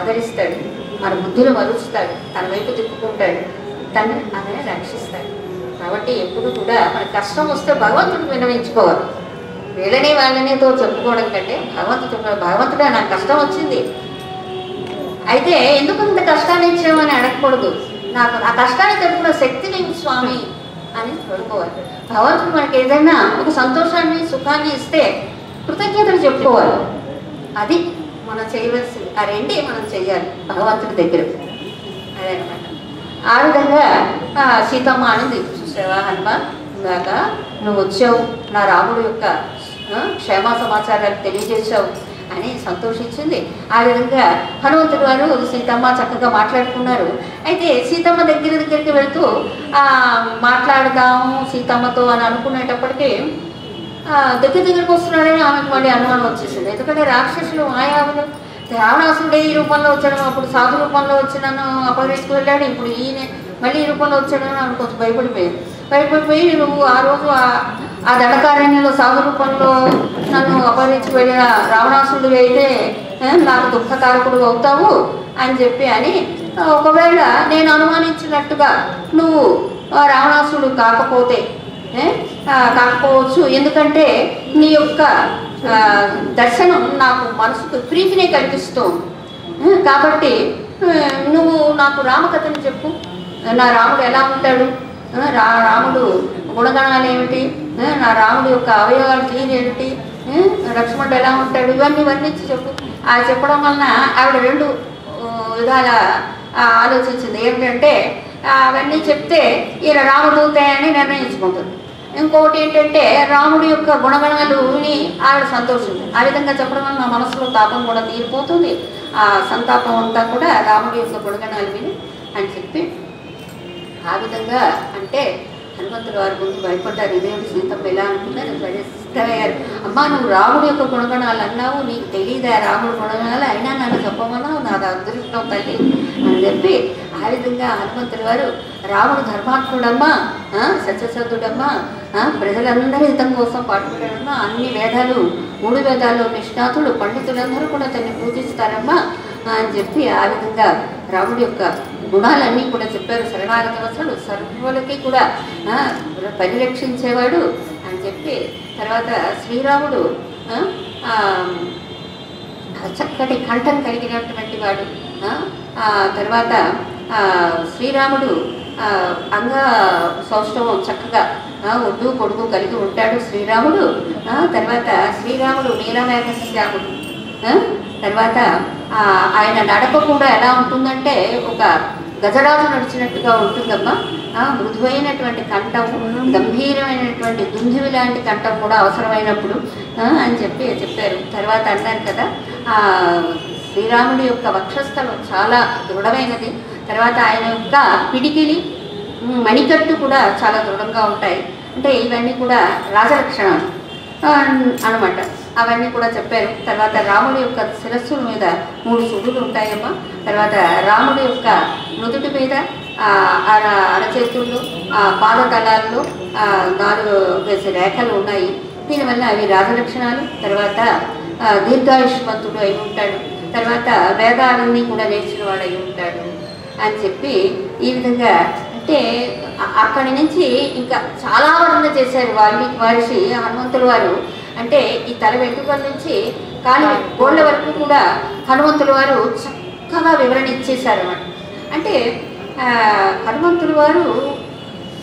ఆదరిస్తాడు, మన బుద్ధిని మరుస్తాడు, తన వైపు తిప్పుకుంటాడు, తను ఆయన రక్షిస్తాడు. కాబట్టి ఎప్పుడు కూడా మన కష్టం వస్తే భగవంతుడికి విన్నవించుకోవాలి. వీళ్ళని వాళ్ళనితో చెప్పుకోవడం కంటే భగవంతుడా నాకు కష్టం వచ్చింది, అయితే ఎందుకు ఇంత కష్టాన్ని ఇచ్చామని అడగకూడదు. నాకు ఆ కష్టాన్ని తెలుపుకున్న శక్తి నీకు స్వామి అని కోరుకోవాలి. భగవంతుడు మనకి ఏదైనా ఒక సంతోషాన్ని సుఖాన్ని ఇస్తే కృతజ్ఞతలు చెప్పుకోవాలి. అది మనం చేయవలసింది. ఆ రెండే మనం చెయ్యాలి భగవంతుడి దగ్గర. అదనమాట. ఆ విధంగా సీతమ్మ అనేది చూసావా హనుమాన్, ఇందాక నువ్వు వచ్చావు, నా రాముడు యొక్క క్షేమ సమాచారాలు తెలియజేశావు అని సంతోషించింది. ఆ విధంగా హనుమంతుడు వారు సీతమ్మ చక్కగా మాట్లాడుకున్నారు. అయితే సీతమ్మ దగ్గరికి వెళ్తూ మాట్లాడదాము సీతమ్మతో అని అనుకునేటప్పటికీ దగ్గరికి వస్తున్నాడని ఆమెకు మళ్ళీ అనుమానం వచ్చేసింది. ఎందుకంటే రాక్షసులు మాయావులు, రావణాసురుడే ఈ రూపంలో వచ్చాడు, అప్పుడు సాధు రూపంలో వచ్చినాను అపహరించుకు వెళ్ళాడు, ఇప్పుడు ఈయన మళ్ళీ ఈ రూపంలో వచ్చాడని ఆమె కొంచెం భయపడిపోయి నువ్వు ఆ రోజు ఆ దండకారణ్యంలో సాధు రూపంలో నన్ను అపహరించుకు వెళ్ళిన రావణాసురుడు అయితే నాకు దుఃఖకారకుడు అవుతావు అని చెప్పి అని, ఒకవేళ నేను అనుమానించినట్టుగా నువ్వు రావణాసురుడు కాకపోవచ్చు, ఎందుకంటే నీ యొక్క దర్శనం నాకు మనసుకు ప్రీతినే కల్పిస్తుంది, కాబట్టి నువ్వు నాకు రామకథని చెప్పు, నా రాముడు ఎలా ఉంటాడు, రాముడు గుణగణాలు ఏమిటి, నా రాముడు యొక్క అవయవాలు తీరేమిటి, లక్ష్మణుడు ఎలా ఉంటాడు, ఇవన్నీ వర్ణించి చెప్పు. అది చెప్పడం వలన ఆవిడ రెండు విధాల ఆలోచించింది. ఏంటంటే అవన్నీ చెప్తే ఈయన రామదూతే అని నిర్ణయించుకుంటుంది. ఇంకొకటి ఏంటంటే రాముడి యొక్క గుణగణాలు విని ఆవిడ సంతోషించింది. ఆ విధంగా చెప్పడం వల్ల నా మనసులో తాపం కూడా తీరిపోతుంది, ఆ సంతాపం అంతా కూడా రాముడి యొక్క గుణగణాలు విని అని చెప్పి ఆ విధంగా అంటే హనుమంతుడు వారి ముందు భయపడ్డారు. ఇదేమిటి సీతమ్మ ఎలా అనుకున్నారు, సిద్ధమయ్యారు. అమ్మా నువ్వు రాముడి యొక్క గుణగణాలు అన్నావు, నీకు తెలియదా రాముడి గుణగణాలు, అయినా నన్ను చెప్పమన్నావు, నాది అదృష్టం తల్లి అని చెప్పి ఆ విధంగా హనుమంతుడి వారు రాముడు ధర్మాత్ముడమ్మా, సత్యసద్ధుడమ్మా, ప్రజలందరి హితం కోసం పాటుపడాడమ్మా, అన్ని వేదాలు 3 వేదాలు నిష్ణాతుడు, పండితులందరూ కూడా తన్ని పూజిస్తారమ్మా అని చెప్పి ఆ విధంగా రాముడి యొక్క గుణాలన్నీ కూడా చెప్పారు. శరణాగత వసుడు, సర్వులకి కూడా పరిరక్షించేవాడు అని చెప్పి తర్వాత శ్రీరాముడు చక్కటి కంఠం కలిగినటువంటి వాడు, తర్వాత శ్రీరాముడు అంగ సౌష్ఠవం చక్కగా ఒడ్డు పొడుగు కలిగి ఉంటాడు శ్రీరాముడు. తర్వాత శ్రీరాముడు నీలమేఘశ్యాముడు. తర్వాత ఆయన నడక కూడా ఎలా ఉంటుందంటే ఒక గజరాజు నడిచినట్టుగా ఉంటుందమ్మా. మృదువైనటువంటి కంఠం, గంభీరమైనటువంటి దుందువి లాంటి కంఠం కూడా అవసరమైనప్పుడు అని చెప్పారు. తర్వాత అన్నారు కదా శ్రీరాముడి యొక్క వక్షస్థలం చాలా దృఢమైనది, తర్వాత ఆయన యొక్క పిడికిలి మణికట్టు కూడా చాలా దృఢంగా ఉంటాయి. అంటే ఇవన్నీ కూడా రాజలక్షణాలు అనమాట, అవన్నీ కూడా చెప్పారు. తర్వాత రాముడి యొక్క శిరస్సుల మీద 3 సుడులు ఉంటాయమ్మా. తర్వాత రాముడి యొక్క నుదుటి మీద అరచేతుల్లో పాదతలాల్లో 4 రేఖలు ఉన్నాయి. దీనివల్ల అవి రాజలక్షణాలు. తర్వాత దీర్ఘాయుష్మంతుడు అయి ఉంటాడు, తర్వాత వేదాలన్నీ కూడా నేర్చిన వాడు అయి ఉంటాడు అని చెప్పి ఈ విధంగా అంటే అక్కడి నుంచి ఇంకా చాలా వర్ణన చేశారు వాల్మీకి మహర్షి హనుమంతుల వారు. అంటే ఈ తల వెంట్రుకల నుంచి కాలి గోళ్ళ వరకు కూడా హనుమంతుల వారు చక్కగా వివరణ ఇచ్చేశారు అన్నమాట. అంటే హనుమంతుల వారు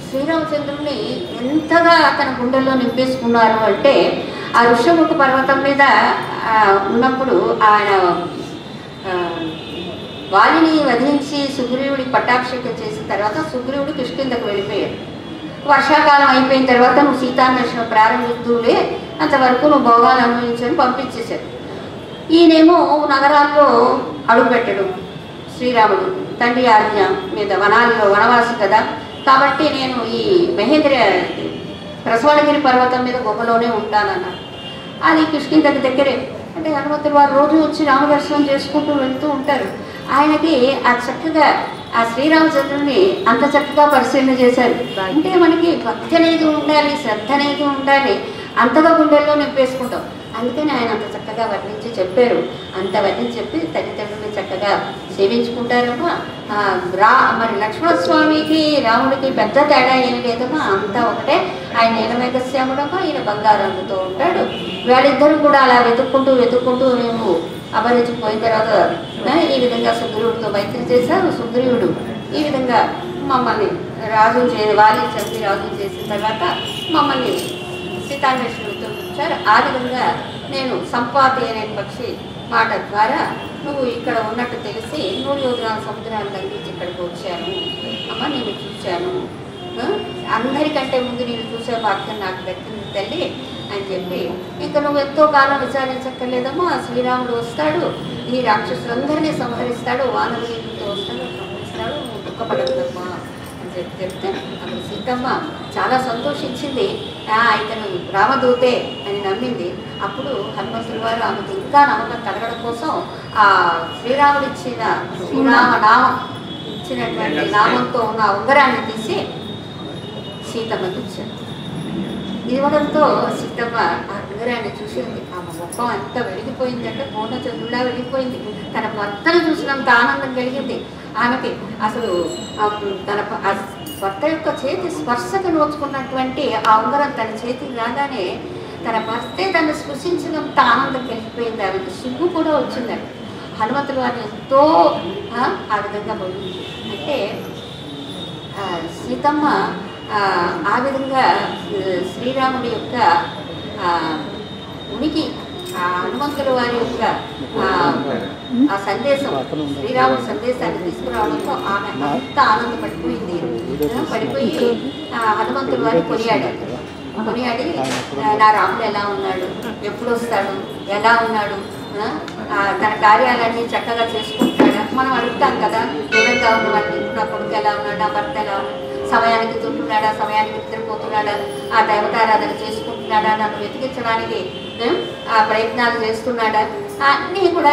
శ్రీరామచంద్రుని ఎంతగా తన గుండెల్లో నింపేసుకున్నారు అంటే ఆ ఋషముఖ పర్వతం మీద ఉన్నప్పుడు ఆయన వాలిని వధించి సుగ్రీవుడికి పట్టాభిషేకం చేసిన తర్వాత సుగ్రీవుడు కిష్కింధకు వెళ్ళిపోయాడు. వర్షాకాలం అయిపోయిన తర్వాత నువ్వు సీతాన్వేషణ ప్రారంభిద్దులే, అంతవరకు నువ్వు భోగాలు అనుభవించని పంపించేశాడు. ఈయనేమో నగరాల్లో అడుగుపెట్టడు శ్రీరాముడు, తండ్రి ఆజ్ఞ మీద వనాల్లో వనవాసి కదా, కాబట్టి నేను ఈ మహేంద్ర ప్రసవణగిరి పర్వతం మీద గుహలోనే ఉంటానన్నాడు. అది కిష్కింధకి దగ్గరే. అంటే హనుమంతుడు వారు రోజు వచ్చి రామదర్శనం చేసుకుంటూ వెళ్తూ ఉంటారు. ఆయనకి ఆ చక్కగా ఆ శ్రీరామచంద్రుడిని అంత చక్కగా పరిశీలన చేశారు. అంటే మనకి భక్తి అనేది ఉండాలి, శ్రద్ధ అనేది ఉండాలి, అంతగా గుండెల్లో నింపేసుకుంటాం. అందుకని ఆయన అంత చక్కగా వర్ణించి చెప్పారు. అంత వర్ణించి చెప్పి తల్లిదండ్రులు చక్కగా సేవించుకుంటారమ్మా. మరి లక్ష్మణస్వామికి రాముడికి పెద్ద తేడా ఏమి లేదమ్మా, అంతా ఒకటే. ఆయన నీలమేఘశ్యాముడమ్మా, ఈయన బంగారంతో ఉంటాడు. వాళ్ళిద్దరూ కూడా అలా వెతుక్కుంటూ మేము అపరిచిపోయిన తర్వాత ఈ విధంగా సుగ్రీవుడితో మైత్రి చేశారు. సుగ్రీవుడు ఈ విధంగా మమ్మల్ని వారిని చంపి రాజు చేసిన తర్వాత మమ్మల్ని సీతాన్వేషణతో వచ్చారు. ఆ విధంగా నేను సంపాతి అనే పక్షి మాట ద్వారా నువ్వు ఇక్కడ ఉన్నట్టు తెలిసి 100 యోజనాల సముద్రాలు లంఘించి ఇక్కడికి వచ్చాను అమ్మ, నేను చూశాను. అందరికంటే ముందు నేను చూసే భాగ్యం నాకు దక్కింది తల్లి అని చెప్పి, ఇంకా నువ్వు ఎంతో కాలం విచారించక్కర్లేదమ్మా, శ్రీరాముడు వస్తాడు, ఈ రాక్షసులందరినీ సంహరిస్తాడు, వానరులతో వస్తాడు, సంహరిస్తాడు, నువ్వు దుఃఖపడద్దమ్మా అని చెప్తే అప్పుడు సీతమ్మ చాలా సంతోషించింది. ఇతను రామదూతే అని నమ్మింది. అప్పుడు హనుమంతుల వారు ఆమెకు ఇంకా నమ్మకం కలగడం కోసం ఆ శ్రీరాముడు ఇచ్చినటువంటి నామంతో ఉన్న ఉంగరాన్ని తీసి సీతమ్మకి ఇచ్చాడు. ఇవ్వడంతో సీతమ్మ ఆ ఉంగరాన్ని చూసింది. ఆమె ముఖం అంతా వెలిగిపోయిందంటే పూర్ణ చంద్రులా వెలిగిపోయింది. తన భర్తను చూసినంత ఆనందం కలిగింది ఆమెకి. అసలు తన భర్త యొక్క చేతి స్పర్శకు నోచుకున్నటువంటి ఆ ఉంగరం తన చేతికి రాగానే తన భర్తే తను స్పృశించినంత ఆనందం కలిగిపోయింది. ఆమెకు సిగ్గు కూడా వచ్చిందండి. హనుమంతుల వారిని ఎంతో ఆ విధంగా పోయింది. అంటే సీతమ్మ ఆ విధంగా శ్రీరాముడి యొక్క ఉనికి, హనుమంతుల వారి యొక్క ఆ సందేశం, శ్రీరాముడి సందేశాన్ని తీసుకురావడంతో ఆమె అంత ఆనందపడిపోయింది. పడిపోయి హనుమంతుల వారి కొనియాడి నా రాముడు ఎలా ఉన్నాడు, ఎప్పుడు వస్తాడు, ఎలా ఉన్నాడు, తన కార్యాలన్నీ చక్కగా చేసుకుంటాడా, మనం అడుగుతాం కదా దూరంగా ఉన్న వాడిని, నా కొడుకు ఎలా ఉన్నాడు, నా భర్త ఎలా ఉన్నాడు, సమయానికి తింటున్నాడా, సమయానికి నిద్రపోతున్నాడా, ఆ దైవతారాధన చేసుకుంటున్నాడా, నన్ను వెతికించడానికి ఆ ప్రయత్నాలు చేస్తున్నాడా, అన్నీ కూడా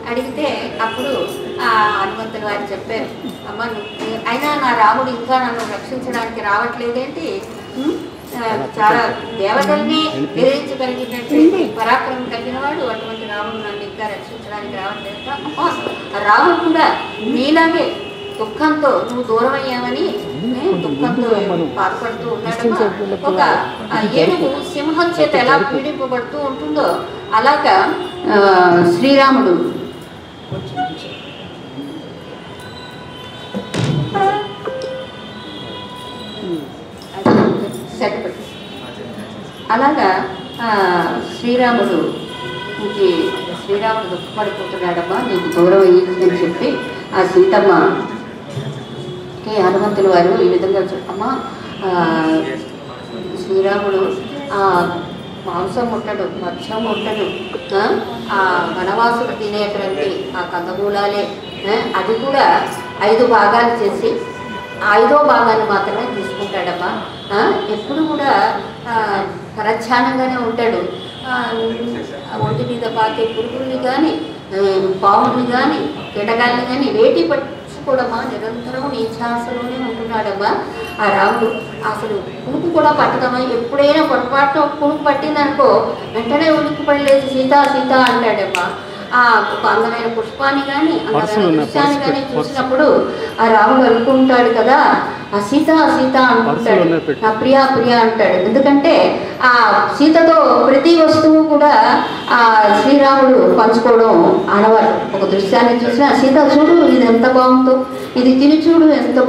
అడిగితే అప్పుడు ఆ హనుమంతుల వారు చెప్పారు, అమ్మ అయినా నా రాముడు ఇంకా నన్ను రక్షించడానికి రావట్లేదేంటి, చాలా దేవతల్ని ఎదిరించగలిగినటువంటి పరాక్రమం కలిగిన వాడు, అటువంటి రాముడు నన్ను ఇంకా రక్షించడానికి రావట్లేదు. అమ్మా రాముడు కూడా నీలాగే దుఃఖంతో నువ్వు దూరం అయ్యామని దుఃఖంతో బాధపడుతూ ఉన్నాడు. ఒక ఏనుగు సింహం చేత ఎలా పీడింపబడుతూ ఉంటుందో అలాగా శ్రీరాముడు అలాగా శ్రీరాముడు దుఃఖపడిపోతున్నాడమ్మా, నీకు దూరం అయ్యిందని చెప్పి ఆ సీతమ్మకి హనుమంతుల వారు ఈ విధంగా చెప్పమ్మా, శ్రీరాముడు మాంసం ముట్టడు, మత్స్యం ముట్టడు, ఆ వనవాసులు తినేటువంటి ఆ కందమూలాలే, అది కూడా 5 భాగాలు చేసి 5వ భాగాన్ని మాత్రమే తీసుకుంటాడమ్మా. ఎప్పుడు కూడా పరధ్యానంగానే ఉంటాడు. ఒంటి మీద పాకే పురుగుల్ని కానీ, పాముల్ని కానీ, కీటకాలని కానీ వేటి పట్టుకోవడమ్మా, నిరంతరం నీచాసలోనే ఉంటున్నాడమ్మా ఆ రాముడు. అసలు పులుపు కూడా పట్టదమ్మా, ఎప్పుడైనా పొరపాటు పులుపు పట్టిందనుకో వెంటనే ఉనికి పడలేదు సీత అంటాడమ్మా. ఆ అందమైన పుష్పాన్ని కానీ అందమైన దృశ్యాన్ని కానీ చూసినప్పుడు ఆ రాముడు అనుకుంటాడు కదా, ఆ సీత అనుకుంటాడు, నా ప్రియా అంటాడు. ఎందుకంటే ఆ సీతతో ప్రతి వస్తువు కూడా ఆ శ్రీరాముడు పంచుకోవడం ఆడవాడు. ఒక దృశ్యాన్ని చూసినా సీత చూడు ఇది ఎంత బాగుందో, ఇది తిని చూడు ఎంత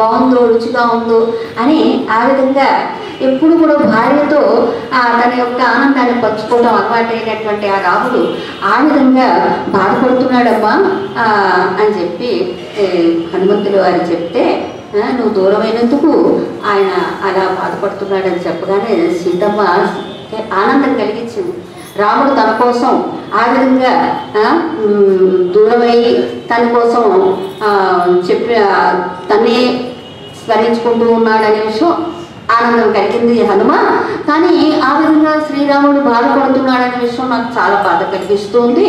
బాగుందో, రుచిగా ఉందో అని ఆ విధంగా ఎప్పుడు కూడా భార్యతో తన యొక్క ఆనందాన్ని పంచుకోవడం అలవాటైనటువంటి ఆ రాముడు ఆ విధంగా బాధపడుతున్నాడమ్మా అని చెప్పి హనుమంతులు వారు చెప్తే, నువ్వు దూరమైనందుకు ఆయన అలా బాధపడుతున్నాడని చెప్పగానే సీతమ్మ ఆనందం కలిగించింది. రాముడు తన కోసం ఆ విధంగా దూరమై తన కోసం చెప్పి తనే స్మరించుకుంటూ ఉన్నాడనే విషయం ఆనందం కలిగింది హనుమ. కానీ ఆ విధంగా శ్రీరాముడు బాధపడుతున్నాడనే విషయం నాకు చాలా బాధ కలిగిస్తుంది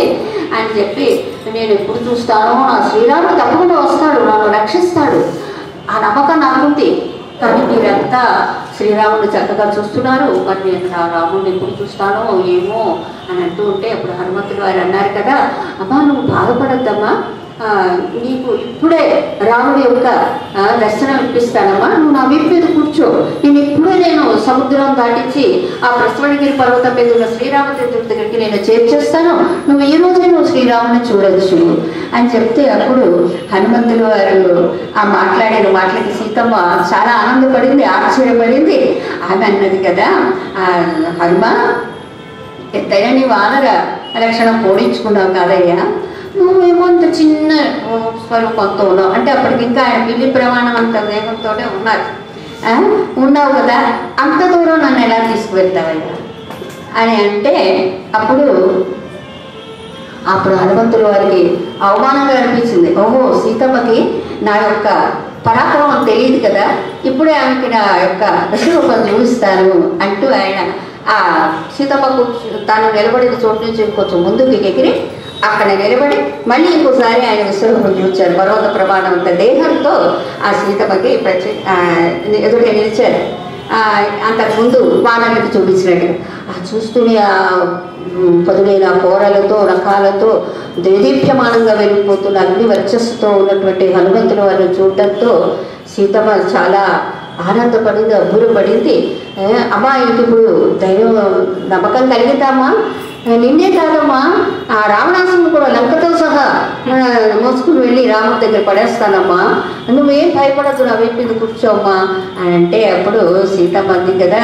అని చెప్పి, నేను ఎప్పుడు చూస్తానో ఆ శ్రీరాముడు తప్పకుండా వస్తాడు, నన్ను రక్షిస్తాడు, ఆ నమ్మకం నాకుంది. కానీ మీరంతా శ్రీరాముడు చక్కగా చూస్తున్నారు, మరి నేను రాముడిని ఎప్పుడు చూస్తానో ఏమో అని అంటూ ఉంటే అప్పుడు హనుమంతుడు వారు అన్నారు కదా, అమ్మా నువ్వు బాధపడద్దమ్మా, నీకు ఇప్పుడే రాముడి యొక్క దర్శనం ఇప్పిస్తానమ్మా, నువ్వు నా వీపు మీద కూర్చో, నేను సముద్రం దాటించి ఆ ప్రశ్వణగిరి పర్వతం మీద ఉన్న శ్రీరామచంద్రుడి దగ్గరికి నేను చేర్చేస్తాను, నువ్వు ఈ రోజే నువ్వు శ్రీరాముని చూడొచ్చు అని చెప్తే అప్పుడు హనుమంతులు వారు ఆ మాట్లాడిన మాటలకి సీతమ్మ చాలా ఆనందపడింది, ఆశ్చర్యపడింది. ఆమె అన్నది కదా, హనుమ ఎంతైనా నీ వానర లక్షణం పోడించుకున్నావు కాదయ్యా, నువ్వేమో అంత చిన్న స్వరూపంతో ఉన్నావు, అంటే అప్పటికి ఇంకా ఆయన పిల్లి ప్రమాణం అంత వేగంతో ఉన్నావు కదా, అంత దూరం నన్ను ఎలా తీసుకువెళ్తావయ్యా అని అంటే అప్పుడు హనుమంతుల వారికి అవమానంగా అనిపించింది. ఓహో, సీతమ్మకి నా యొక్క పరాక్రమం తెలియదు కదా, ఇప్పుడే ఆమెకి నా యొక్క విశ్వరూపం చూపిస్తాను అంటూ ఆయన ఆ సీతమ్మ తాను నిలబడిన చోటు నుంచి కొంచెం ముందుకు ఎగిరి అక్కడ నిలబడి మళ్ళీ ఇంకోసారి ఆయన విశ్వరూపం చూచారు. పర్వత ప్రమాణంత దేహంతో ఆ సీతమ్మకి ఎదురుగా నిలిచారు. అంతకుముందు వానరులకు చూపించినట్టుగా చూస్తూనే ఆ పదునైన కోరలతో రకాలతో దేదీప్యమానంగా వెళ్ళిపోతున్న అగ్ని వర్చస్సుతో ఉన్నటువంటి హనుమంతుల వారిని చూడటంతో సీతమ్మ చాలా ఆనందపడింది, అబ్బురపడింది. అమ్మా ఇంక ఇప్పుడు ధైర్యం నమ్మకం కలిగిద్దామా, నిన్నే కాదమ్మా ఆ రావణాసురుని కూడా లంకతో సహా మోసుకుని వెళ్ళి రాముడి దగ్గర పడేస్తానమ్మా, నువ్వేం భయపడద్దు, నా వీపు మీద కూర్చోమ్మా అని అంటే అప్పుడు సీతమ్మ అంది కదా,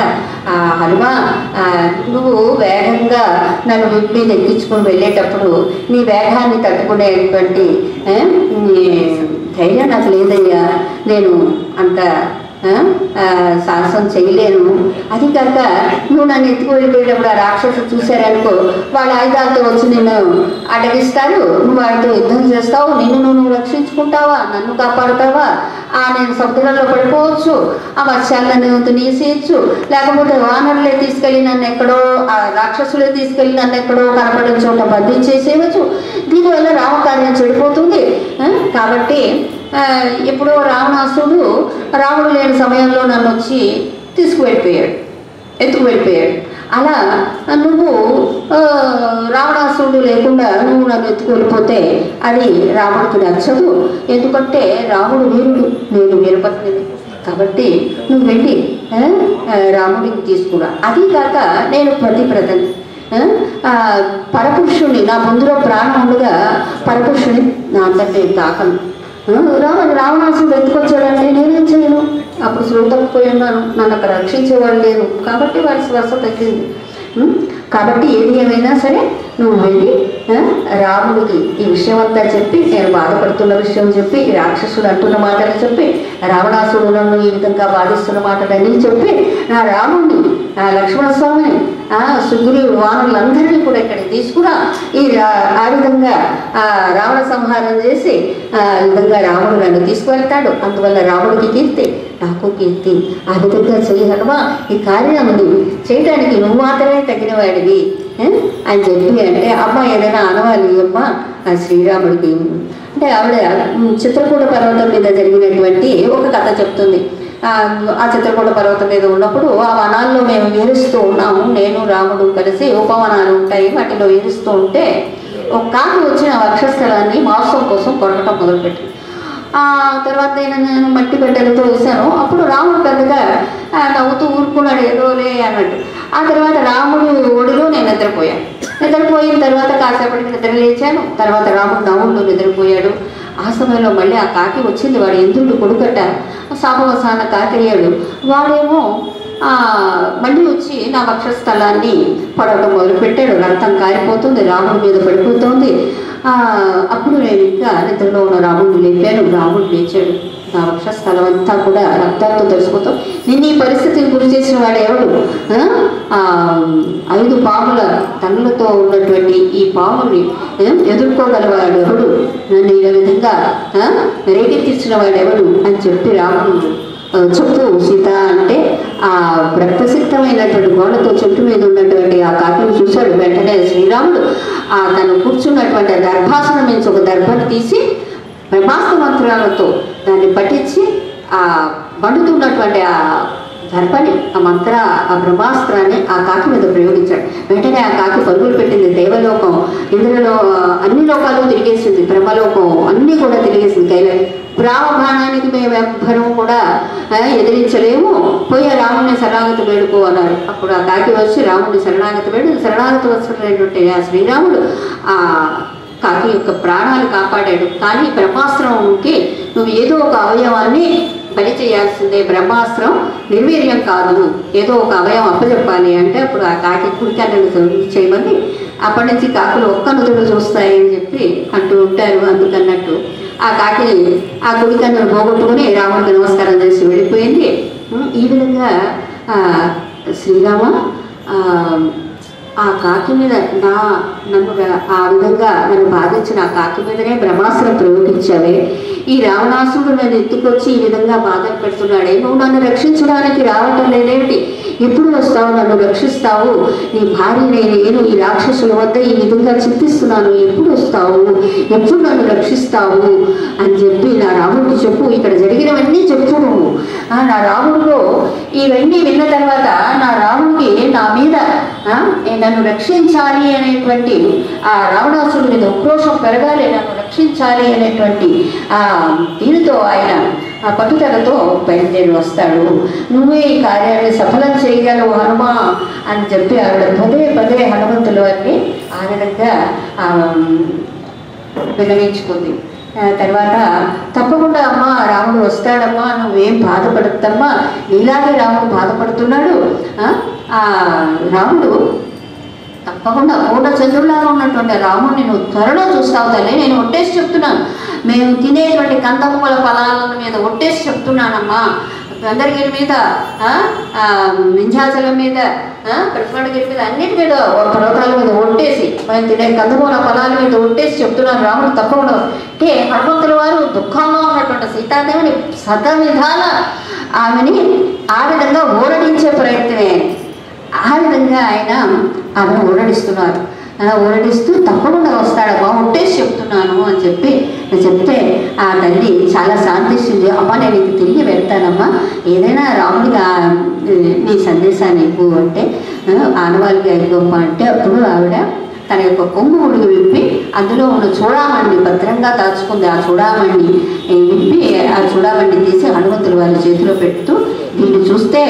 హనుమ నువ్వు వేగంగా నన్ను వీపు మీద ఎక్కించుకొని వెళ్ళేటప్పుడు నీ వేగాన్ని తట్టుకునేటువంటి ధైర్యం నాకు లేదయ్యా, నేను అంత సాహసం చేయలేను. అది కాక నువ్వు నన్ను ఎత్తుకు వెళ్ళిపోయేటప్పుడు ఆ రాక్షసులు చూశారనుకో, వాళ్ళ ఆయుధాలతో వచ్చి నిన్ను అడగిస్తారు, నువ్వు వాడితో యుద్ధం చేస్తావు, నువ్వు రక్షించుకుంటావా, నన్ను కాపాడుతావా, నేను సముద్రంలో పడిపోవచ్చు, ఆ మత్స్యాలను నీసేయచ్చు, లేకపోతే వానరులే తీసుకెళ్ళి నన్ను ఎక్కడో ఆ రాక్షసులే తీసుకెళ్ళి నన్ను ఎక్కడో కనపడిన చోట బంధించేసేయవచ్చు, దీనివల్ల రామకార్యం చెడిపోతుంది. కాబట్టి ఎప్పుడో రాముడు లేని సమయంలో నన్ను వచ్చి ఎత్తుకు వెళ్ళిపోయాడు. అలా నువ్వు రావణాసురుడు లేకుండా నువ్వు నన్ను ఎత్తుకు వెళ్ళిపోతే అది రాముడికి నచ్చదు, ఎందుకంటే రాముడు వీరుడు, నేను వీరపత్నిని, కాబట్టి నువ్వు వెళ్ళి రాముడికి తీసుకురా. అది కాక నేను ప్రతిప్రదని, పరపురుషుణ్ణి, నా ముందులో ప్రాణం ఉండగా పరపురుషుని నా అంతటి తాకను. రావణాసురుడు ఎత్తుకొచ్చాడంటే నేనేం చేయను, అప్పుడు స్లో తప్పిపోయి ఉన్నాను, నన్ను అక్కడ రక్షించేవాళ్ళు లేరు, కాబట్టి వారి శ్వాస తగ్గింది. కాబట్టి ఏది ఏమైనా సరే నువ్వు వెళ్ళి రాముడికి ఈ విషయం అంతా చెప్పి, నేను బాధపడుతున్న విషయం చెప్పి, రాక్షసుడు అంటున్న మాటలు చెప్పి, రావణాసుడు నన్ను ఈ విధంగా బాధిస్తున్న మాటలన్నీ చెప్పి, నా రాముడిని, లక్ష్మణస్వామిని, సుగ్రీవుడు, వానరులందరినీ కూడా ఇక్కడికి తీసుకురా, ఆ విధంగా రావణ సంహారం చేసి ఆ విధంగా రాముడు నన్ను తీసుకువెళ్తాడు, అందువల్ల రాముడికి కీర్తి, నాకు కీర్తి, ఆ విధంగా చేయగలవా, ఈ కార్యాన్ని చేయడానికి నువ్వు మాత్రమే తగిన వాడివి అని చెప్పి అంటే, అమ్మ ఏదైనా అనవాలి అమ్మ శ్రీరాముడికి అంటే ఆవిడ చిత్రకూట పర్వతం మీద జరిగినటువంటి ఒక కథ చెప్తుంది. ఆ చిత్రకూట పర్వతం మీద ఉన్నప్పుడు ఆ వనాల్లో మేము వీరుస్తూ ఉన్నాము, నేను రాముడు కలిసి ఉపవనాలు ఉంటాయి, వాటిలో వీరుస్తూ ఉంటే ఒక కాకి వచ్చిన వక్షస్థలాన్ని మాంసం కోసం కొరకటం మొదలుపెట్టింది. ఆ తర్వాత నేను మట్టి పెట్టెలతో వేశాను, అప్పుడు రాముడు పెద్దగా నవ్వుతూ ఊరుకున్నాడు, ఏదోలే అన్నట్టు. ఆ తర్వాత రాముడు ఒడిలో నేను నిద్రపోయిన తర్వాత కాసేపటికి నిద్ర లేచాను. తర్వాత రాముడు నవ్వుల్లో నిద్రపోయాడు. ఆ సమయంలో మళ్ళీ ఆ కాకి వచ్చింది, వాడు ఇంద్రుడు కొడుకట, శాపవసాన కాకయ్యాడు. వాడేమో మళ్ళీ వచ్చి నా వక్షస్థలాన్ని పడవడం మొదలుపెట్టాడు, రక్తం కారిపోతుంది, రాముడి మీద పడిపోతుంది. అప్పుడు నేను ఇంకా నిద్రలో ఉన్న రాముడిని లేపాను, రాముడు లేచాడు, నా వక్షస్థలం అంతా కూడా రక్తాలతో తెలిసిపోతాం. నిన్ను ఈ పరిస్థితిని గురి చేసిన వాడు ఎవడు, 5 పాముల తన్నులతో ఉన్నటువంటి ఈ పాముని ఎదుర్కోగలవాడు ఎవడు, నన్ను ఈ విధంగా రేకెత్తించిన వాడు ఎవడు అని చెప్పి రాముడు చెప్తూ సీత అంటే ఆ ప్రసిద్ధమైనటువంటి గోడతో చెట్టు మీద ఉన్నటువంటి ఆ కాకిని చూశాడు. వెంటనే శ్రీరాముడు తను కూర్చున్నటువంటి దర్భాసనం నుంచి ఒక దర్భను తీసి బ్రహ్మాస్త్ర మంత్రాలతో దాన్ని పట్టించి ఆ మండుతున్నటువంటి ఆ దర్పని, ఆ మంత్ర, ఆ బ్రహ్మాస్త్రాన్ని ఆ కాకి మీద ప్రయోగించాడు. వెంటనే ఆ కాకి పరుగులు పెట్టింది. దేవలోకం, ఇంద్రలో, అన్ని లోకాలు తిరిగేసింది, బ్రహ్మలోకం అన్నీ కూడా తిరిగేసింది. కైలాసం రామబాణానికి మేము ఎవ్వరూ కూడా ఎదిరించలేము, పోయి రాముడిని శరణాగతి వేడుకో అన్నారు. అప్పుడు ఆ కాకి వచ్చి రాముడిని శరణాగతి వస్తున్నటువంటి ఆ శ్రీరాముడు ఆ కాకి యొక్క ప్రాణాలు కాపాడాడు. కానీ బ్రహ్మాస్త్రంకి నువ్వు ఏదో ఒక అవయవాన్ని బలి చేయాల్సిందే, బ్రహ్మాస్త్రం నిర్వీర్యం కాదు, ఏదో ఒక అవయవం అప్పచెప్పాలి అంటే అప్పుడు ఆ కాకి కుడికన్నులు చేయమని అప్పటి నుంచి కాకులు ఒక్క నుదురు చూస్తాయని చెప్పి అంటూ ఉంటారు. అందుకన్నట్టు ఆ కాకిని ఆ కుడికన్నులు పోగొట్టుకుని రాముడికి నమస్కారం చేసి వెళ్ళిపోయింది. ఈ విధంగా శ్రీరామ ఆ కాకి మీద నన్ను ఆ విధంగా నన్ను బాధించిన ఆ కాకి మీదనే బ్రహ్మాస్త్రం ప్రయోగించావే, ఈ రావణాసురుడు నన్ను ఎత్తుకొచ్చి ఈ విధంగా బాధలు పెడుతున్నాడే, నువ్వు నన్ను రక్షించడానికి రావటం లేదేంటి, ఎప్పుడు వస్తావు, నన్ను రక్షిస్తావు, నీ భార్య నేను ఈ రాక్షసుల వద్ద ఈ విధంగా చింతిస్తున్నాను, ఎప్పుడు వస్తావు, ఎప్పుడు నన్ను రక్షిస్తావు అని చెప్పి నా రాముడికి చెప్పు, ఇక్కడ జరిగినవన్నీ చెప్పు నువ్వు. నా రాముడిలో ఇవన్నీ విన్న తర్వాత నా రాముడికి నా మీద నన్ను రక్షించాలి అనేటువంటి ఆ రావణాసురుడి మీద ఉక్రోషం పెరగాలి, నన్ను రక్షించాలి అనేటువంటి దీనితో ఆయన ఆ పట్టుదలతో బయలుదేరి వస్తాడు. నువ్వే ఈ కార్యాన్ని సఫలం చేయగలవు హనుమా అని చెప్పి ఆవిడ పదే హనుమంతుల వారిని ఆ విధంగా విన్నవించుకుంది. తర్వాత తప్పకుండా అమ్మా రాముడు వస్తాడమ్మా, నువ్వేం బాధపడద్దమ్మా, నీలాగే రాముడు బాధపడుతున్నాడు, రాముడు తప్పకుండా పూర్ణచంద్రులాగా ఉన్నటువంటి రాముడిని నువ్వు త్వరలో చూస్తావు తల్లి, నేను ఒట్టేసి చెప్తున్నాను, మేము తినేటువంటి కందమూల ఫలాల మీద ఒట్టేసి చెప్తున్నానమ్మా, గంధర్గిరి మీద, వింధ్యాచలం మీద, కృష్ణుడిగిరి మీద, అన్నిటి మీద పర్వతాల మీద ఒట్టేసి మేము తినే కందమూల ఫలాల మీద ఒట్టేసి చెప్తున్నాను రాముడు తప్పకుండా. అంటే హనుమంతుల వారు దుఃఖంలో ఉన్నటువంటి సీతాదేవిని విధాల ఆమెని ఆ విధంగా ఊరడించే ప్రయత్నమే. ఆ విధంగా ఆయన ఆమెను ఊరడిస్తున్నారు. ఊరడిస్తూ తప్పకుండా వస్తాడమ్మా, ఒట్టేసి చెప్తున్నాను అని చెప్తే ఆ తల్లి చాలా శాంతిస్తుంది. అమ్మ నేను ఇది తిరిగి వెళ్తానమ్మా, ఏదైనా రాముడిగా నీ సందేశాన్ని ఇవ్వు అంటే, ఆనవాళ్ళకి ఇవ్వమ్మా అంటే అప్పుడు ఆవిడ తన యొక్క కొంగు ముడుగు విప్పి అందులో ఉన్న చూడామణిని భద్రంగా దాచుకుంది. ఆ చూడామణిని విప్పి ఆ చూడామణిని తీసి హనుమంతుల వారి చేతిలో పెడుతూ, దీన్ని చూస్తే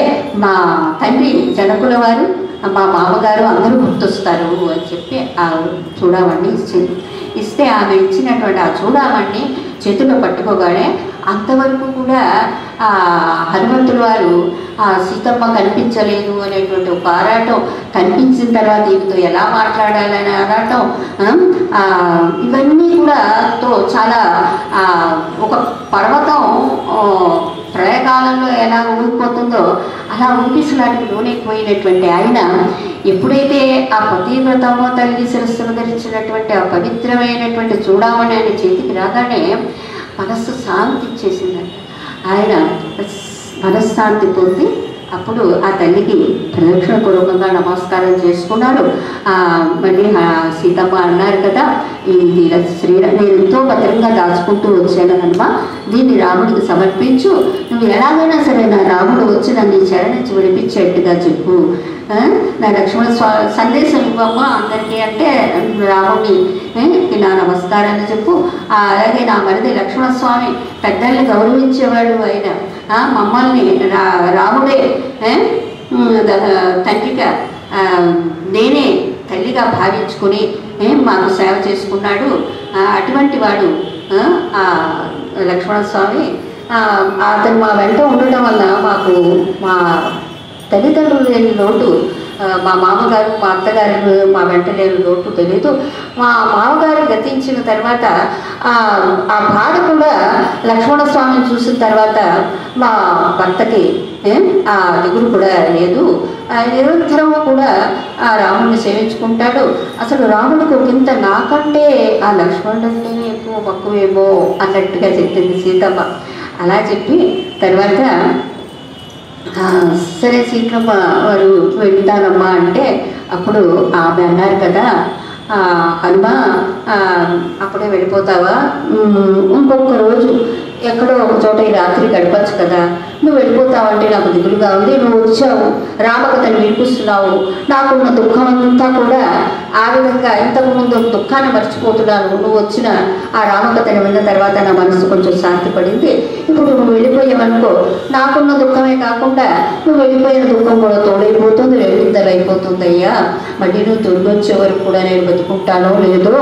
మా తండ్రి జనకుల వారు, మా మామగారు అందరూ గుర్తొస్తారు అని చెప్పి ఆ చూడామణి ఇస్తే ఆమె ఇచ్చినటువంటి ఆ చూడామణి చేతిలో పట్టుకోగానే అంతవరకు కూడా హనుమంతుల వారు సీతమ్మ కనిపించలేదు అనేటువంటి ఒక ఆరాటం, కనిపించిన తర్వాత ఈమెతో ఎలా మాట్లాడాలని ఆరాటం, ఇవన్నీ కూడా చాలా ఒక పర్వతం ప్రళయకాలంలో ఎలా ఊగిపోతుందో అలా ఊగిసలాటికి లోనైపోయినటువంటి ఆయన ఎప్పుడైతే ఆ పతివ్రతమ్మ తల్లి శిరస్సును ధరించినటువంటి ఆ పవిత్రమైనటువంటి చూడామణి ఆయన చేతికి రాగానే మనస్సు శాంతి ఇచ్చేసిందంట. ఆయన మనశ్శాంతి పొంది అప్పుడు ఆ తల్లికి ప్రదక్షిణ పూర్వకంగా నమస్కారం చేసుకున్నారు. మళ్ళీ సీతమ్మ అన్నారు కదా, ఇది నేను ఎంతో భద్రంగా దాచుకుంటూ వచ్చాను హనుమ, దీన్ని రాముడికి సమర్పించు, నువ్వు ఎలాగైనా సరే నా రాముడు వచ్చి నన్ను ఈ చెర నుంచి విడిపించేట్టుగా చెప్పు, నా లక్ష్మణ సందేశం ఇవ్వమ్మా అందరికీ అంటే రాముడిని నా నమస్కారాన్ని చెప్పు, అలాగే నా మరిది లక్ష్మణస్వామి పెద్దల్ని గౌరవించేవాడు ఆయన, మమ్మల్ని రాముడే తండ్రిగా నేనే తల్లిగా భావించుకొని మాకు సేవ చేసుకున్నాడు, అటువంటి వాడు లక్ష్మణస్వామి, అతను మా వెంట ఉండటం వల్ల మాకు మా తల్లిదండ్రులు లేని లోటు, మా మామగారు మా అత్తగారు మా వెంట లేని లోటు తెలీదు. మా మామగారు గతించిన తర్వాత ఆ బాధ కూడా లక్ష్మణస్వామిని చూసిన తర్వాత మా భర్తకి ఆ దిగులు కూడా లేదు, నిరంతరము కూడా ఆ రాముడిని సేవించుకుంటాడు. అసలు రాముడికి ఒకంత నాకంటే ఆ లక్ష్మణుడిని ఎక్కువ మక్కువేమో అన్నట్టుగా చెప్పింది సీతమ్మ. అలా చెప్పి తర్వాత సరే సీతమ్మ వారు వెళ్తానమ్మా అంటే అప్పుడు ఆమె అన్నారు కదా, హనుమ అప్పుడే వెళ్ళిపోతావా, ఇంకొక రోజు ఎక్కడో ఒక చోట చోట ఈ రాత్రి గడపచ్చు కదా, నువ్వు వెళ్ళిపోతావంటే నాకు దిగులుగా ఉంది. నువ్వు వచ్చావు, రామకథను వినిపిస్తున్నావు, నాకున్న దుఃఖం అంతా కూడా ఆ విధంగా ఇంతకుముందు దుఃఖాన్ని మర్చిపోతున్నాను. నువ్వు వచ్చిన ఆ రామకథను విన్న తర్వాత నా మనసు కొంచెం శాంతి పడింది. ఇప్పుడు నువ్వు వెళ్ళిపోయావనుకో, నాకున్న దుఃఖమే కాకుండా నువ్వు వెళ్ళిపోయిన దుఃఖం కూడా తోడైపోతుంది, రెండింతలైపోతుంది అయ్యా. మళ్ళీ నువ్వు తిరిగి వచ్చే వరకు కూడా నేను బతుకుంటానో లేదో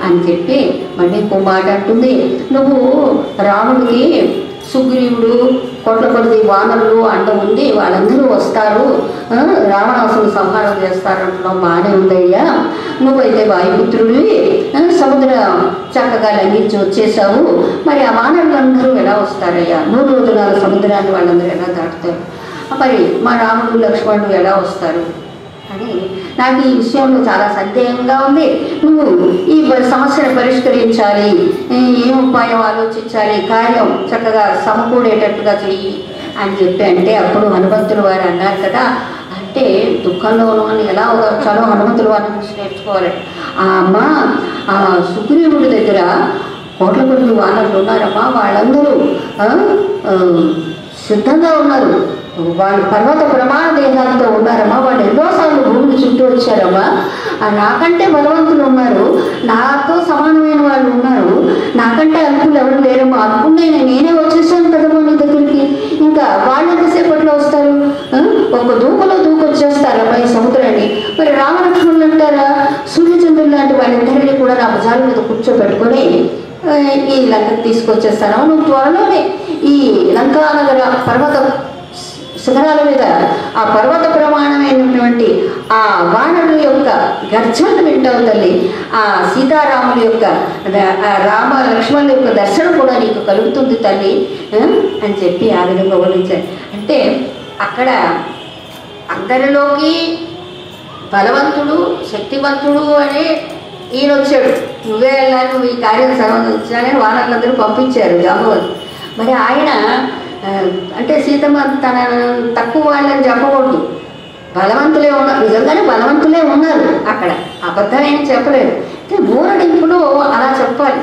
అని చెప్పి మళ్ళీ ఇంకో మాట అంటుంది. నువ్వు రాముడికి సుగ్రీవుడు, కోట్ల కొద్ది వానరులు అండ ఉంది, వాళ్ళందరూ వస్తారు, రావణాసురుడు సంహారం చేస్తారంటున్నావు, బాగానే ఉందయ్యా. నువ్వైతే వాయుపుత్రుడివి, సముద్రం చక్కగా లంఘించి వచ్చేసావు. మరి ఆ వానరులందరూ ఎలా వస్తారయ్యా? 3 రోజుల సముద్రాన్ని వాళ్ళందరూ ఎలా దాటుతారు? మరి మా రాముడు లక్ష్మణుడు ఎలా వస్తారు అని నాకు ఈ విషయంలో చాలా సందేహంగా ఉంది. నువ్వు ఈ సమస్యను పరిష్కరించాలి, ఏం ఉపాయం ఆలోచించాలి, కార్యం చక్కగా సమకూడేటట్టుగా చెయ్యి అని చెప్పి అంటే అప్పుడు హనుమంతులు వారు అన్నారు కదా, అంటే దుఃఖంలో ఉన్నవాడిని ఎలా ఓదార్చాలో హనుమంతుల వారి నుంచి నేర్చుకోవాలి. ఆ అమ్మ ఆ సుగ్రీవుడి దగ్గర కోట్ల కొద్ది వానరులు ఉన్నారమ్మా, వాళ్ళందరూ సిద్ధంగా ఉన్నారు, వాళ్ళు పర్వత ప్రమాణ దేహాలతో ఉన్నారమ్మా, వాళ్ళు ఎన్నోసార్లు భూమిని చుట్టూ వచ్చారమ్మా. నాకంటే బలవంతులు ఉన్నారు, నాతో సమానమైన వాళ్ళు ఉన్నారు, నాకంటే అల్పులు ఎవరు లేరమ్మా. అనుకుంటే నేనే వచ్చేసాను కదమ్మా నీ దగ్గరికి, ఇంకా వాళ్ళు ఎంతసేపట్లో వస్తారు? ఒక దూకలో దూకొచ్చేస్తారమ్మా ఈ సముద్రాన్ని. మరి రామలక్ష్మణులు అంటారా, సూర్యచంద్రులు లాంటి వాళ్ళిద్దరిని కూడా నా భుజాల మీద కూర్చోబెట్టుకొని ఈ లంకకు తీసుకొచ్చేస్తాను. నువ్వు త్వరలోనే ఈ లంకానగర పర్వత శిఖరాల మీద ఆ పర్వత ప్రమాణమైనటువంటి ఆ వానరుల యొక్క గర్జన వింటావు తల్లి. ఆ సీతారాముల యొక్క రామ లక్ష్మణుల యొక్క దర్శనం కూడా నీకు కలుగుతుంది తల్లి అని చెప్పి ఆ విధంగా వర్ణించారు. అంటే అక్కడ అందరిలోకి బలవంతుడు, శక్తివంతుడు అని ఈయన వచ్చాడు. నువ్వే వెళ్ళాలి, నువ్వు ఈ కార్యం సంబంధించాలని వానరులందరూ పంపించారు జాంబవంతుడు. మరి ఆయన అంటే సీతమ్మ తన తక్కువ వాళ్ళని చెప్పకూడదు, బలవంతులే ఉన్నారు, నిజంగానే బలవంతులే ఉన్నారు, అక్కడ అబద్ధమేం చెప్పలేదు. అంటే ఊరడింపులో అలా చెప్పాలి,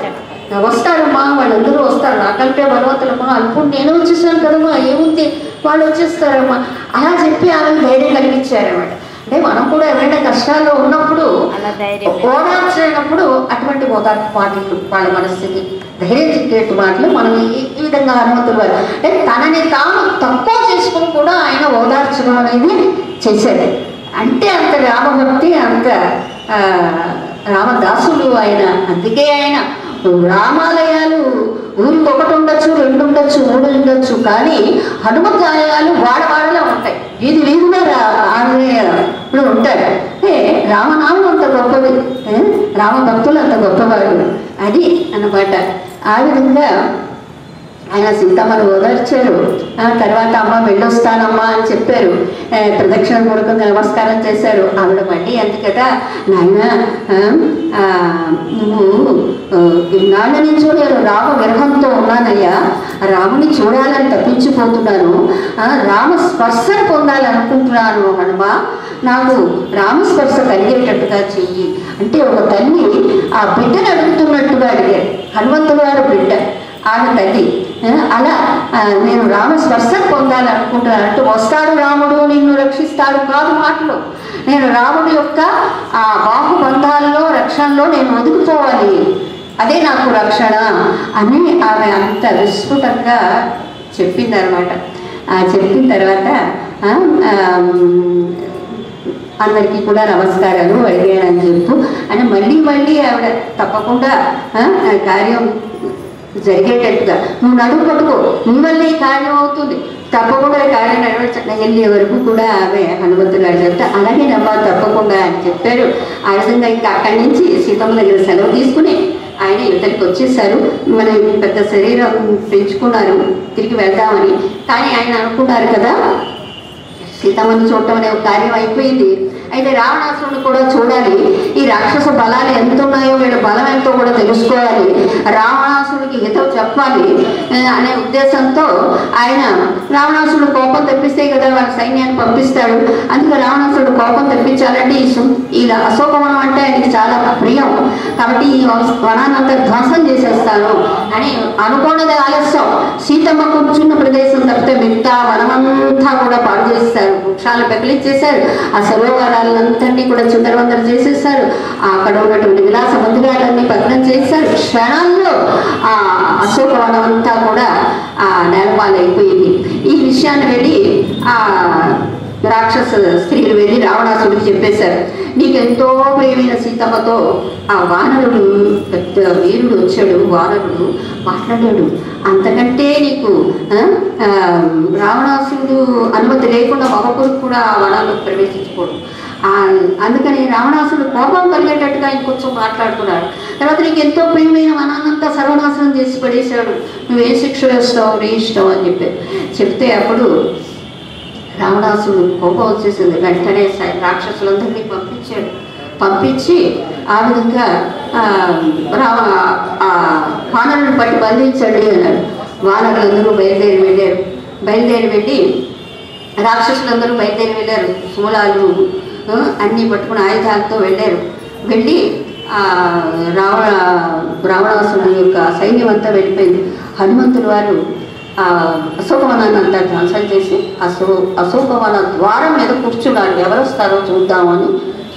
వస్తారమ్మా వాళ్ళందరూ వస్తారు, నాకంటే బలవంతులమ్మా, అల్పుడు నేను వచ్చేసాను కదమ్మా, ఏముంది వాళ్ళు వచ్చేస్తారమ్మా అలా చెప్పి ఆమెకు ధైర్యం కలిగించారన్నమాట. అంటే మనం కూడా ఎవరైనా కష్టాల్లో ఉన్నప్పుడు ఓదార్చినప్పుడు అటువంటి ఓదార్పు మాటలు, వాళ్ళ మనస్సుకి ధైర్యం చెప్పేట్టు మాటలు మనం ఈ విధంగా హనుమంతులు వారు అంటే తనని తాను తక్కువ చేసుకుని కూడా ఆయన ఓదార్చడం అనేది చేశాడు. అంటే అంత రామభక్తి, అంత రామదాసులు ఆయన. అందుకే ఆయన రామాలయాలు ఊరికి 1 ఉండొచ్చు, 2 ఉండొచ్చు, 3 ఉండొచ్చు, కానీ హనుమంతు ఆలయాలు వాడవాడలో ఉంటాయి, వీధి వీధిలో ఆలయాలు ఉంటాయి. అంటే రామనామం అంత గొప్పది, రామభక్తులు అంత గొప్పవాడు అది అన్నమాట. ఆ విధంగా ఆయన సీతమ్మను ఓదార్చారు. తర్వాత అమ్మ వెళ్ళొస్తానమ్మా అని చెప్పారు, ప్రదక్షిణ పూర్వకంగా నమస్కారం చేశారు. ఆవిడ మళ్ళీ అంది కదా, నాయన నువ్వు నాన్న నుంచి నేను రామ విరహంతో ఉన్నానయ్యా, రాముని చూడాలని తప్పించిపోతున్నాను, రామ స్పర్శను పొందాలనుకుంటున్నాను హనుమ, నాకు రామస్పర్శ కలిగేటట్టుగా చెయ్యి అంటే ఒక తల్లి ఆ బిడ్డను అడుగుతున్నట్టుగా అడిగారు. హనుమంతుడు గారు బిడ్డ, ఆమె తల్లి. అలా నేను రామ స్పర్శ పొందాలనుకుంటున్నాను అంటే వస్తాడు రాముడు నిన్ను రక్షిస్తాడు కాదు మాటలు, నేను రాముడి యొక్క ఆ బాహుబంధాల్లో రక్షణలో నేను ఒదిగిపోవాలి, అదే నాకు రక్షణ అని ఆమె అంత విస్ఫుటంగా చెప్పిందనమాట. చెప్పిన తర్వాత అందరికీ కూడా నమస్కారాలు అడిగానని చెప్పు అని మళ్ళీ మళ్ళీ ఆవిడ తప్పకుండా కార్యం జరిగేటట్టుగా నువ్వు నడుము పట్టుకో, నీ వల్ల ఈ కార్యం అవుతుంది, తప్పకుండా కార్యం నడవచ్చగా వెళ్ళే వరకు కూడా ఆమె హనుమంతుడు గారు చెప్తే అలాగే నమ్మా తప్పకుండా అని చెప్పారు. ఆ విధంగా ఇంకా అక్కడి నుంచి సీతమ్మ దగ్గర సెలవు తీసుకుని ఆయన ఇతనికి వచ్చేసారు. మన పెద్ద శరీరం పెంచుకున్నారు, తిరిగి వెళ్దామని. కానీ ఆయన అనుకున్నారు కదా సీతమ్మని చూడటం అనే ఒక కార్యం అయిపోయింది, అయితే రావణాసురుడు కూడా చూడాలి, ఈ రాక్షస బలాలు ఎంత ఉన్నాయో వీళ్ళ బలం ఎంతో కూడా తెలుసుకోవాలి, రావణాసుడికి హితవు చెప్పాలి అనే ఉద్దేశంతో ఆయన రావణాసుడు కోపం తెప్పిస్తే కదా వాళ్ళ సైన్యాన్ని పంపిస్తాడు. అందుకే రావణాసుడు కోపం తెప్పించాలంటే ఈ అశోకవనం అంటే ఆయనకి చాలా ప్రియం, కాబట్టి ఈ వనాన్నంతా ధ్వంసం చేసేస్తాను అని అనుకున్నది ఆలస్యం. సీతమ్మ కూర్చున్న ప్రదేశం తప్పితే మిగతా వనమంతా కూడా పాడు చేస్తారు, వృక్షాలు పెకిలిచ్చేశారు, ఆ సరోవరాలంతన్నీ కూడా చిందరవందర చేసేస్తారు, అక్కడ ఉన్నటువంటి విలాస మందిరాలన్నీ భగ్నం చేశారు. క్షణాల్లో ఆ అశోకవనం అంతా కూడా నేలపాలైపోయింది. ఈ విషయాన్ని వెళ్ళి ఆ రాక్షస స్త్రీలు వెళ్ళి రావణాసుడికి చెప్పేశారు, నీకెంతో ప్రియమైన సీతమ్మతో ఆ వానరుడు పెద్ద వీరుడు వచ్చాడు, వానరుడు మాట్లాడాడు, అంతకంటే నీకు రావణాసుడు అనుమతి లేకుండా మగపురుగు కూడా ఆ వనాల్లో ప్రవేశించుకోడు, అందుకని రావణాసుడు కోపం కలిగేటట్టుగా ఇంకొంచెం మాట్లాడుకున్నాడు. తర్వాత నీకు ఎంతో ప్రియమైన వనాన్నంతా సర్వనాశనం చేసి పడేశాడు, నువ్వేం శిక్ష వేస్తావు, నీ ఇష్టం అని చెప్తే అప్పుడు రావణాసుడు కోపం వచ్చేసింది. వెంటనే రాక్షసులందరినీ పంపించి ఆ విధంగా వానరులను పట్టి బంధించండి అన్నాడు. వానరులందరూ బయలుదేరి వెళ్ళి రాక్షసులందరూ బయలుదేరి వెళ్ళారు, శూలాలు అన్నీ పట్టుకుని ఆయుధాలతో వెళ్ళి రావణాసుడి యొక్క సైన్యం అంతా వెళ్ళిపోయింది. హనుమంతుల వారు అశోకవనాన్ని అంతా ధ్వంసం చేసి అశోకవన ద్వారం మీద కూర్చున్నారు, ఎవరు వస్తారో చూద్దామని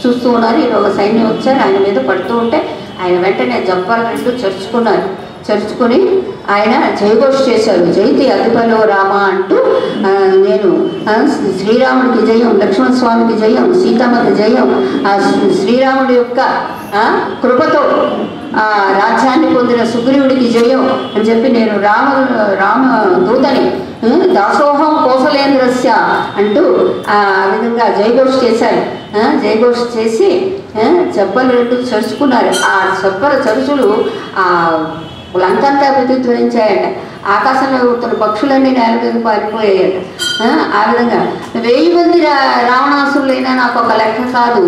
చూస్తూ ఉన్నారు. ఈరోజు సైన్యం వచ్చారు, ఆయన మీద పడుతూ ఉంటే ఆయన వెంటనే జంపాలు రెండు చరుచుకొని ఆయన జయఘోష చేశారు, జయతి అధిపలో రామ అంటూ, నేను శ్రీరాముడికి జయం, లక్ష్మణస్వామికి జయం, సీతమ్మకి జయం, శ్రీరాముడి యొక్క కృపతో రాజ్యాన్ని పొందిన సుగ్రీవుడికి జయం అని చెప్పి నేను రామ దూతని దాసోహం కోసలేంద్రస్య అంటూ ఆ విధంగా జయఘోష చేశారు. జయఘోష చేసి చెప్పలు రెండు చరుచుకున్నారు. ఆ చెప్పల చరుచులు లంకంతా ప్రతిధ్వనించాయట, ఆకాశంలో ఉంటున్న పక్షులన్నీ నేల మీద పారిపోయాయట. ఆ విధంగా 1000 మంది రావణాసురులైనా నాకు ఒక లెక్క కాదు,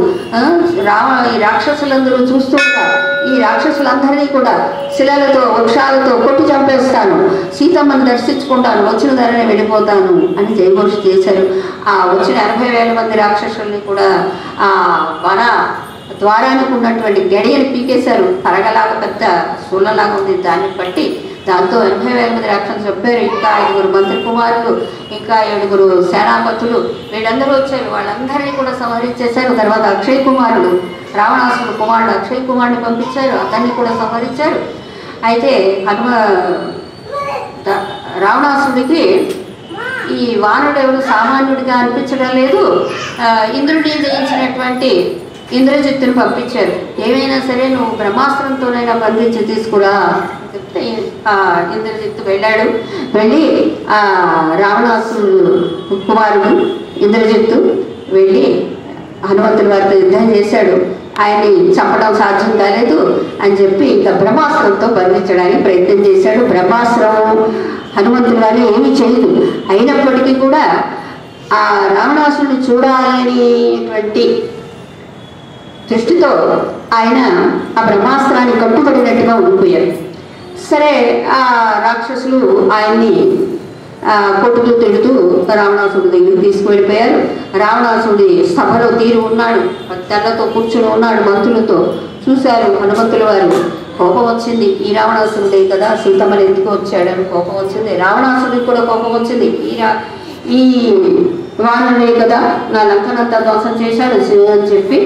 ఈ రాక్షసులందరూ చూస్తుంటారు, ఈ రాక్షసులందరినీ కూడా శిలలతో వృక్షాలతో కొట్టి చంపేస్తాను, సీతమ్మని దర్శించుకుంటాను, వచ్చిన ధరనే వెళ్ళిపోతాను అని జయఘోష చేశారు. ఆ వచ్చిన 80,000 మంది రాక్షసుల్ని కూడా ఆ వన ద్వారానికి ఉన్నటువంటి గడియని పీకేశారు, పరగలాగా పెద్ద సూళ్ళలాగా ఉంది, దాన్ని బట్టి దాంతో 80,000 మంది రాక్షసులు చెప్పారు. ఇంకా 5 మంత్రి కుమారులు, ఇంకా 7 సేనాపతులు, వీళ్ళందరూ వచ్చారు, వాళ్ళందరినీ కూడా సంహరించేశారు. తర్వాత అక్షయ్ కుమారుడు, రావణాసుడు కుమారుడు అక్షయ్ కుమారుడిని పంపించారు, అతన్ని కూడా సంహరించారు. అయితే రావణాసుడికి ఈ వానరుడు ఎవరు సామాన్యుడిగా అనిపించడం లేదు. ఇంద్రుడిని జయించినటువంటి ఇంద్రజిత్తుని పంపించారు, ఏమైనా సరే నువ్వు బ్రహ్మాస్త్రంతోనైనా బంధించి తీసుకురా చెప్తే ఇంద్రజిత్తు వెళ్ళి రావణాసుడు కుమారుడు ఇంద్రజిత్తు వెళ్ళి హనుమంతుడి వారితో యుద్ధం చేశాడు. ఆయన్ని చంపడం సాధ్యం కాలేదు అని చెప్పి ఇంకా బ్రహ్మాస్త్రంతో బంధించడానికి ప్రయత్నం చేశాడు. బ్రహ్మాస్త్రం హనుమంతుడి వారిని ఏమీ చేయదు. అయినప్పటికీ కూడా ఆ రావణాసుడిని చూడాలనేటువంటి దృష్టితో ఆయన ఆ బ్రహ్మాస్త్రాన్ని కట్టుబడినట్టుగా ఉండిపోయారు. సరే, ఆ రాక్షసులు ఆయన్ని కొట్టుతూ తిడుతూ రావణాసుడి దగ్గరికి తీసుకువెళ్ళిపోయారు. రావణాసుడి సభలో తీరు ఉన్నాడు, తెల్లతో కూర్చుని ఉన్నాడు, మంత్రులతో చూశారు. హనుమంతుల వారు కోపం వచ్చింది, ఈ రావణాసురుడే కదా సీతమ్మని ఎందుకు వచ్చాడని కోపం వచ్చింది. రావణాసుడికి కూడా కోపం వచ్చింది, ఈ వానరుడే కదా నా లంకనంతా ధ్వంసం చేశాడు అని చెప్పి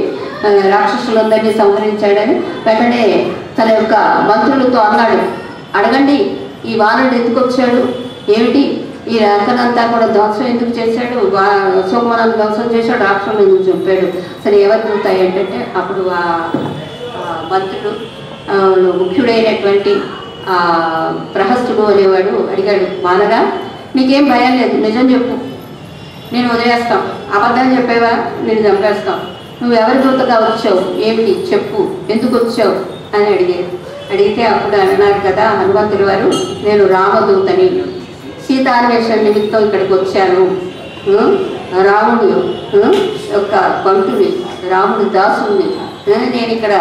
రాక్షసులందరినీ సంహరించాడని వెంటనే తన యొక్క మంత్రులతో అన్నాడు, అడగండి ఈ వానరుడు ఎందుకు వచ్చాడు, ఏమిటి ఈ లంకనంతా కూడా ధ్వంసం ఎందుకు చేశాడు, అశోకవనాన్ని ధ్వంసం చేశాడు, రాక్షసులు ఎందుకు చంపాడు, సరే ఎవరు చూస్తాయి ఏంటంటే అప్పుడు ఆ మంత్రుడు ముఖ్యుడైనటువంటి ప్రహస్తుడు అనేవాడు అడిగాడు, వానరా నీకేం భయం లేదు, నిజం చెప్పు, నేను వదిలేస్తాం, అబద్ధం చెప్పేవా నేను చంపేస్తాం, నువ్వు ఎవరి దూతగా వచ్చావు, ఏమిటి చెప్పు, ఎందుకు వచ్చావు అని అడిగితే అప్పుడు అన్నారు కదా హనుమంతుడి వారు, నేను రామదూతని, సీతాన్వేషణ నిమిత్తం ఇక్కడికి వచ్చాను, రాముడు యొక్క పంటుని రాముడి దాసుని, నేను ఇక్కడ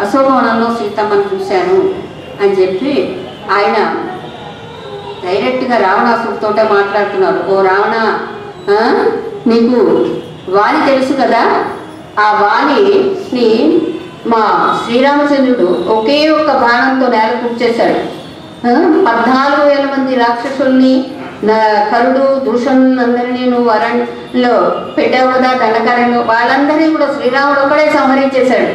అశోకవనంలో సీతమ్మని చూశాను అని చెప్పి ఆయన డైరెక్ట్గా రావణాసుడితో మాట్లాడుతున్నారు. ఓ రావణ, నీకు వాలి తెలుసు కదా, ఆ వాలిని మా శ్రీరామచంద్రుడు ఒకే ఒక్క బాణంతో నేల కూర్చేశాడు. 14,000 మంది రాక్షసుల్ని, కరుడు దూషణులందరినీ నువ్వు అరణ్యంలో పెట్టావు కదా, దండకారణ్యంలో, వాళ్ళందరినీ కూడా శ్రీరాముడు ఒక్కడే సంహరించేశాడు.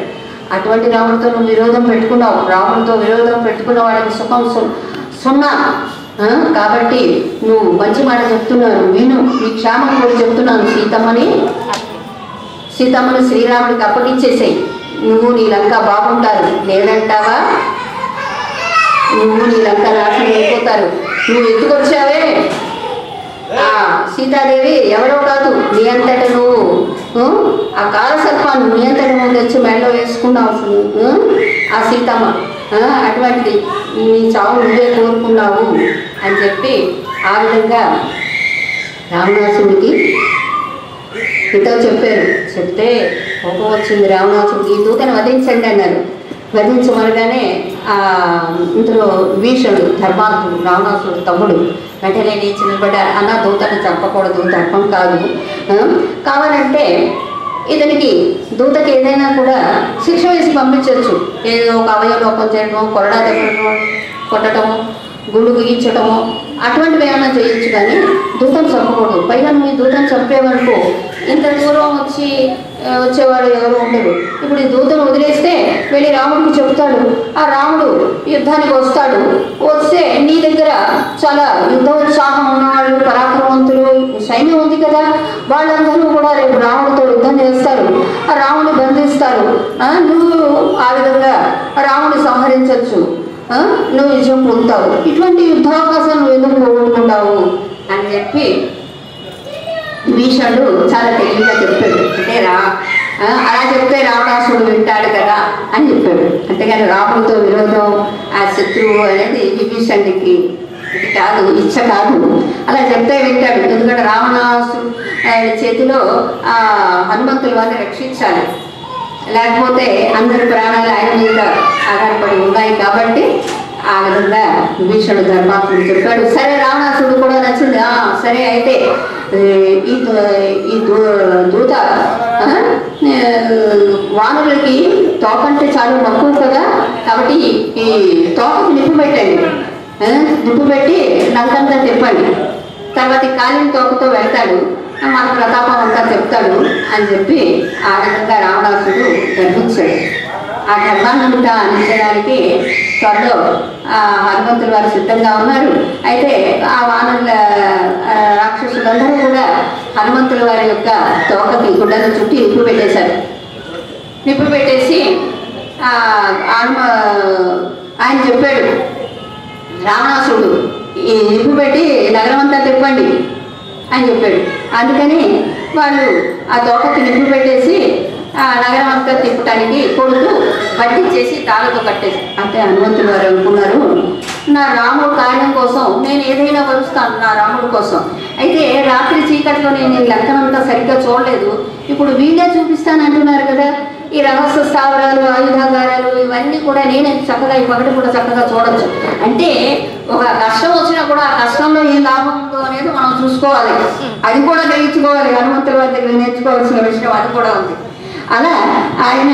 అటువంటి రాముడితో నువ్వు విరోధం పెట్టుకున్నావు. రాముడితో విరోధం పెట్టుకున్న వాళ్ళకి సుఖం సున్నా. కాబట్టి నువ్వు మంచి మాట చెప్తున్నాను, విను, నీ క్షేమం కూడా చెప్తున్నాను. సీతమ్మని శ్రీరాముడికి అప్పగించేసేయి. నువ్వు నీ లంక బాగుంటారు, లేదంటావా నువ్వు నీ లంక నాశనం అయిపోతారు. నువ్వు ఎత్తుకొచ్చావే ఆ సీతాదేవి ఎవరో కాదు, నీ అంతట నువ్వు ఆ కాలసర్పాన్ని నీ అంతట నువ్వు తెచ్చి మెడలో వేసుకున్నావు ఆ సీతమ్మ. అటువంటిది నీ చావు నువ్వే కోరుకున్నావు అని చెప్పి ఆ విధంగా రావణాసుడికి హితవు చెప్పారు. చెప్తే కోపం వచ్చింది రావణాసుడికి. ఈ దూతను వధించండి అన్నారు. వధించమనగానే ఇందులో విభీషణుడు ధర్మాత్ముడు, రావణాసుడు తమ్ముడు, వెంటనే నీచి నిలబడ్డారు. అన్న దూతను చంపకూడదు, ధర్మం కాదు, కావాలంటే ఇతనికి దూతకి ఏదైనా కూడా శిక్ష వేసి పంపించవచ్చు. ఏదో ఒక అవయవ లోపం చేయడము, కొరడా దగ్గరము కొట్టడము, గుండు బిగించడము, అటువంటివి ఏమైనా చేయొచ్చు, కానీ దూతను చంపకూడదు. పైగా నువ్వు ఈ దూతను చంపేవరకు ఇంత దూరం వచ్చేవాడు ఎవరు ఉండరు. ఇప్పుడు ఈ దూతను వదిలేస్తే వెళ్ళి రాముడికి చెబుతాడు. ఆ రాముడు యుద్ధానికి వస్తాడు. వస్తే నీ దగ్గర చాలా యుద్ధ ఉత్సాహం ఉన్నవాళ్ళు, పరాక్రమవంతులు సైన్యం ఉంది కదా, వాళ్ళందరూ కూడా రేపు రాముడితో యుద్ధం చేస్తారు. ఆ రాముడిని బంధిస్తారు. నువ్వు ఆ విధంగా రాముడిని సంహరించవచ్చు, నువ్వు విజయం పొందుతావు. ఇటువంటి యుద్ధావకాశాలు నువ్వు ఎందుకు పోగొట్టుకుంటావు అని చెప్పి విభీషణుడు చాలా తెలివిగా చెప్పాడు. అంటే అలా చెప్తే రావణాసుడు వింటాడు కదా అని చెప్పాడు. అంతేగాని రాముడితో విరోధం, ఆ శత్రువు అనేది విభీషణుడికి ఇది కాదు, ఇచ్చ కాదు. అలా చెప్తే వింటాడు. ఎందుకంటే రావణాసుడు చేతిలో హనుమంతుల వారిని రక్షించాలి, లేకపోతే అందరి ప్రాణాలు ఆయన మీద ఆధారపడి ఉన్నాయి. కాబట్టి ఆ విధంగా విభీషణుడు ధర్మాత్ముడు చెప్పాడు. సరే రావణాసుడు కూడా నచ్చింది. సరే అయితే ఈ దూత వానరులకి తోకంటే చాలా మక్కువ కదా, కాబట్టి ఈ తోకకి నిప్పు పెట్టండి, నిప్పు పెట్టి లంకంతా తిప్పండి, తర్వాత కాలిన తోకతో వెళ్తాడు, మన ప్రతాపం అంతా చెప్తాడు అని చెప్పి ఆ విధంగా రావణాసుడు గర్భించాడు. ఆ గర్భాన్నంతా అందించడానికి త్వరలో హనుమంతుల వారు సిద్ధంగా ఉన్నారు. అయితే ఆ వానరుల రాక్షసులందరూ కూడా హనుమంతుల వారి యొక్క తోకకి గుడ్డను చుట్టి నిప్పు పెట్టేశారు. నిప్పు పెట్టేసి ఆయన చెప్పాడు, రావణాసుడు ఈ నిప్పు పెట్టి నగరం అంతా తిప్పండి అని చెప్పాడు. అందుకని వాళ్ళు ఆ తోకకి నిప్పు పెట్టేసి ఆ నగరం అంతా తిప్పటానికి కొడుతూ పట్టించేసి తాళతో కట్టేసి. అంటే హనుమంతులు వారు అనుకున్నారు, నా రాముడు కార్యం కోసం నేను ఏదైనా వరుస్తాను నా రాముడి కోసం. అయితే రాత్రి చీకట్లో నేను లంకనంతా సరిగ్గా చూడలేదు, ఇప్పుడు వీళ్ళే చూపిస్తానంటున్నారు కదా, ఈ రహస్య స్థావరాలు, ఆయుధాగారాలు ఇవన్నీ కూడా నేనే చక్కగా ఈ పగటి కూడా చక్కగా చూడొచ్చు. అంటే ఒక కష్టం వచ్చినా కూడా ఆ కష్టంలో ఏం లాభం ఉందో అనేది మనం చూసుకోవాలి, అది కూడా గ్రహించుకోవాలి. హనుమంతుల వారి దగ్గర నేర్చుకోవాల్సిన విషయం అది కూడా ఉంది. అలా ఆయన